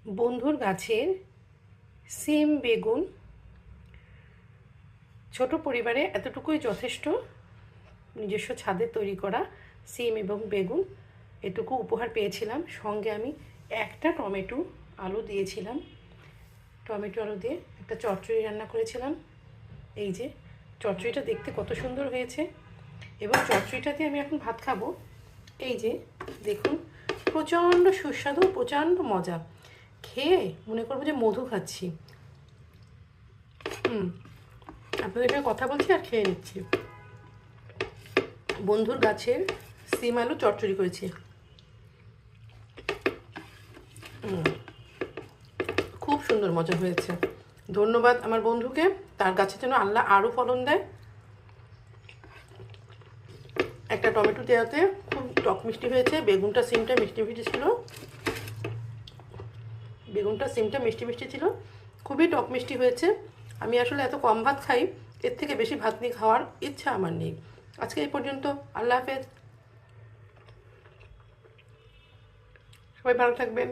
বন্ধুর গাছের সিম বেগুন। ছোট পরিবারে এতটুকুই যথেষ্ট। নিজস্ব ছাদে তৈরি করা সিম এবং বেগুন এটুকু উপহার পেয়েছিলাম। সঙ্গে আমি একটা টমেটো আলু দিয়েছিলাম। টমেটো আলু দিয়ে একটা চচ্চড়ি রান্না করেছিলাম। এই যে চচ্চড়িটা দেখতে কত সুন্দর হয়েছে, এবং চচ্চড়িটা দিয়ে আমি এখন ভাত খাবো। এই যে দেখুন, প্রচণ্ড সুস্বাদু, প্রচণ্ড মজা। খেয়ে মনে করবো যে মধু খাচ্ছি। আপনাদের সঙ্গে কথা বলছি আর খেয়ে নিচ্ছি। বন্ধুর গাছের সিম আলু চচ্চড়ি করেছি। খুব সুন্দর মজা হয়েছে। ধন্যবাদ আমার বন্ধুকে। তার গাছের জন্য আল্লাহ আরও ফলন দেয়। একটা টমেটো দেওয়াতে খুব টক মিষ্টি হয়েছে। বেগুনটা সিমটা মিষ্টি মিষ্টি ছিল। বেগুনটা সিমটা মিষ্টি মিষ্টি ছিল, খুবই টক মিষ্টি হয়েছে। আমি আসলে এত কম ভাত খাই, এর থেকে বেশি ভাত নিয়ে খাওয়ার ইচ্ছা আমার নেই। আজকে এই পর্যন্ত। আল্লাহ হাফেজ। সবাই ভালো থাকবেন।